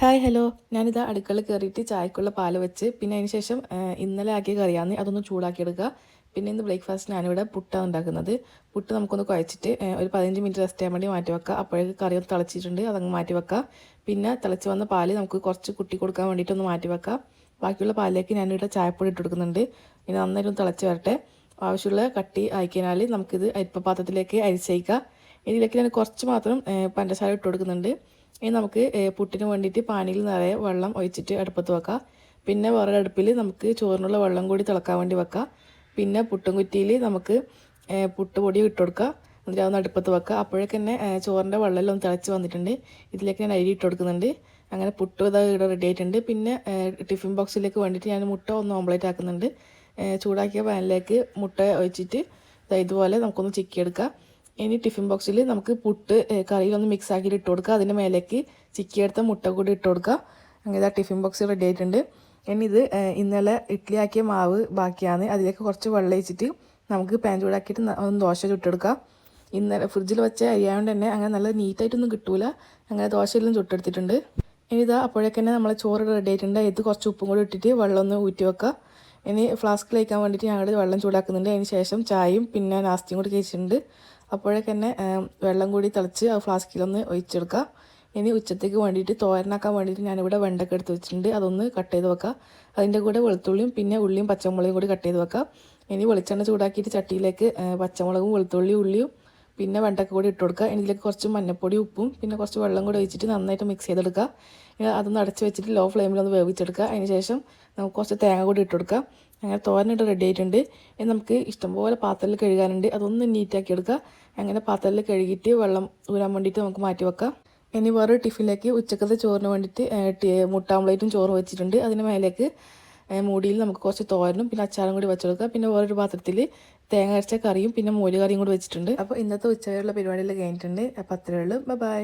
Hi hello ഞാനിതാ അടുക്കളയിൽ കയറിയിട്ട് ചായക്കുള്ള പാൽ വെച്ച് പിന്നെ അതിന് ശേഷം ഇന്നലെ ആക്കിയ കറിയാന്ന് അതൊന്ന് ചൂടാക്കിയെടുക്കുക. പിന്നെ ഇന്ന് ബ്രേക്ക്ഫാസ്റ്റ് ഞാനിവിടെ പുട്ടാണ് ഉണ്ടാക്കുന്നത്. പുട്ട് നമുക്കൊന്ന് കുഴച്ചിട്ട് ഒരു 15 മിനിറ്റ് റെസ്റ്റ് ചെയ്യാൻ വേണ്ടി മാറ്റി വെക്കുക. അപ്പോഴേക്ക് കറി ഒന്ന് തിളച്ചിട്ടുണ്ട്, അതങ്ങ് മാറ്റി വെക്കുക. പിന്നെ തിളച്ച് വന്ന പാല് നമുക്ക് കുറച്ച് കുട്ടി കൊടുക്കാൻ വേണ്ടിയിട്ടൊന്ന് മാറ്റി വെക്കുക. ബാക്കിയുള്ള പാലിലേക്ക് ഞാനിവിടെ ചായപ്പൊടി ഇട്ട് കൊടുക്കുന്നുണ്ട്. ഇനി നന്നായിട്ട് തിളച്ച് വരട്ടെ. ആവശ്യമുള്ള കട്ടി ആയിക്കഴിഞ്ഞാൽ നമുക്കിത് അരിപ്പ അരിച്ചേക്കാം. ഇതിലേക്ക് ഞാൻ കുറച്ച് മാത്രം പഞ്ചസാര ഇട്ട് കൊടുക്കുന്നുണ്ട്. ഇനി നമുക്ക് പുട്ടിന് വേണ്ടിയിട്ട് പാനിയിൽ നിറയെ വെള്ളം ഒഴിച്ചിട്ട് അടുപ്പത്ത് വെക്കാം. പിന്നെ വേറെ അടുപ്പിൽ നമുക്ക് ചോറിനുള്ള വെള്ളം കൂടി തിളക്കാൻ വേണ്ടി വെക്കാം. പിന്നെ പുട്ടും കുറ്റിയിൽ നമുക്ക് പുട്ടുപൊടി ഇട്ട് കൊടുക്കുക. എന്നിട്ട് അതൊന്ന് അടുപ്പത്ത് വെക്കുക. അപ്പോഴേക്ക് തന്നെ ചോറിൻ്റെ വെള്ളമെല്ലാം ഒന്ന് തിളച്ച് വന്നിട്ടുണ്ട്. ഇതിലേക്ക് ഞാൻ അരി ഇട്ട് കൊടുക്കുന്നുണ്ട്. അങ്ങനെ പുട്ട് ഇതാ ഇവിടെ റെഡി ആയിട്ടുണ്ട്. പിന്നെ ടിഫിൻ ബോക്സിലേക്ക് വേണ്ടിയിട്ട് ഞാൻ മുട്ട ഒന്ന് ഓംലേറ്റ് ആക്കുന്നുണ്ട്. ചൂടാക്കിയ പാനിലേക്ക് മുട്ട ഒഴിച്ചിട്ട് ഇതുപോലെ നമുക്കൊന്ന് ചിക്കിയെടുക്കാം. ഇനി ടിഫിൻ ബോക്സിൽ നമുക്ക് പുട്ട് കറിയിലൊന്ന് മിക്സ് ആക്കിയിട്ട് ഇട്ട് കൊടുക്കുക. അതിൻ്റെ മേലേക്ക് ചിക്കിയെടുത്ത മുട്ട കൂടി ഇട്ട് കൊടുക്കുക. അങ്ങനെ ടിഫിൻ ബോക്സ് റെഡി ആയിട്ടുണ്ട്. ഇനി ഇത് ഇന്നലെ ഇഡ്ഡലി ആക്കിയ മാവ് ബാക്കിയാണ്. അതിലേക്ക് കുറച്ച് വെള്ളം ഒഴിച്ചിട്ട് നമുക്ക് പാൻ ചൂടാക്കിയിട്ട് ഒന്ന് ദോശ ചുട്ടെടുക്കാം. ഇന്നലെ ഫ്രിഡ്ജിൽ വെച്ച അരിയായതുകൊണ്ട് തന്നെ അങ്ങനെ നല്ല നീറ്റായിട്ടൊന്നും കിട്ടൂല. അങ്ങനെ ദോശയെല്ലാം ചുട്ടെടുത്തിട്ടുണ്ട്. ഇനി ഇതാ അപ്പോഴേക്ക് തന്നെ നമ്മളെ ചോറ് റെഡി ആയിട്ടുണ്ട്. ഇത് കുറച്ച് ഉപ്പും കൂടി ഇട്ടിട്ട് വെള്ളം ഒന്ന് ഊറ്റി വെക്കുക. ഇനി ഫ്ലാസ്കിൽ വയ്ക്കാൻ വേണ്ടിയിട്ട് ഞങ്ങൾ വെള്ളം ചൂടാക്കുന്നുണ്ട്. അതിന് ശേഷം ചായയും പിന്നെ നാസ്തയും കൂടി കഴിച്ചിട്ടുണ്ട്. അപ്പോഴേക്ക് തന്നെ വെള്ളം കൂടി തിളച്ച് ആ ഫ്ലാസ്കിലൊന്ന് ഒഴിച്ചെടുക്കുക. ഇനി ഉച്ചത്തേക്ക് വേണ്ടിയിട്ട് തോരനാക്കാൻ വേണ്ടിയിട്ട് ഞാനിവിടെ വെണ്ടയ്ക്ക എടുത്ത് വെച്ചിട്ടുണ്ട്. അതൊന്ന് കട്ട് ചെയ്ത് വെക്കുക. അതിൻ്റെ കൂടെ വെളുത്തുള്ളിയും പിന്നെ ഉള്ളിയും പച്ചമുളകും കൂടി കട്ട് ചെയ്ത് വെക്കുക. ഇനി വെളിച്ചെണ്ണ ചൂടാക്കിയിട്ട് ചട്ടിയിലേക്ക് പച്ചമുളകും വെളുത്തുള്ളിയും ഉള്ളിയും പിന്നെ വെണ്ടയ്ക്ക കൂടി ഇട്ട് കൊടുക്കുക. ഇതിലേക്ക് കുറച്ച് മഞ്ഞൾപ്പൊടി ഉപ്പും പിന്നെ കുറച്ച് വെള്ളം കൂടി ഒഴിച്ചിട്ട് നന്നായിട്ട് മിക്സ് ചെയ്തെടുക്കുക. അതൊന്ന് അടച്ച് വെച്ചിട്ട് ലോ ഫ്ലെയിമിലൊന്ന് വേവിച്ചെടുക്കുക. അതിന് ശേഷം നമുക്ക് കുറച്ച് തേങ്ങ കൂടി ഇട്ട് കൊടുക്കുക. അങ്ങനെ തോരനിട്ട് റെഡി ആയിട്ടുണ്ട്. ഇനി നമുക്ക് ഇഷ്ടംപോലെ പാത്രത്തിൽ കഴുകാനുണ്ട്. അതൊന്ന് നീറ്റാക്കി എടുക്കുക. അങ്ങനെ പാത്രത്തിൽ കഴുകിയിട്ട് വെള്ളം ഊരാൻ വേണ്ടിയിട്ട് നമുക്ക് മാറ്റി വെക്കാം. ഇനി വേറെ ടിഫിനിലേക്ക് ഉച്ചക്കത്തെ ചോറിന് വേണ്ടിയിട്ട് മുട്ട ഓംലേറ്റും ചോറും വെച്ചിട്ടുണ്ട്. അതിന് മേലേക്ക് മൂടിയിൽ നമുക്ക് കുറച്ച് തോരനും പിന്നെ അച്ചാറും കൂടി വെച്ചെടുക്കുക. പിന്നെ വേറൊരു പാത്രത്തിൽ തേങ്ങ അരച്ച കറിയും പിന്നെ മോര് കറിയും കൂടി വെച്ചിട്ടുണ്ട്. അപ്പോൾ ഇന്നത്തെ ഉച്ചവരെയുള്ള പരിപാടിയിൽ കഴിഞ്ഞിട്ടുണ്ട്. അപ്പോൾ അത്രയേ ഉള്ളൂ. ബൈ.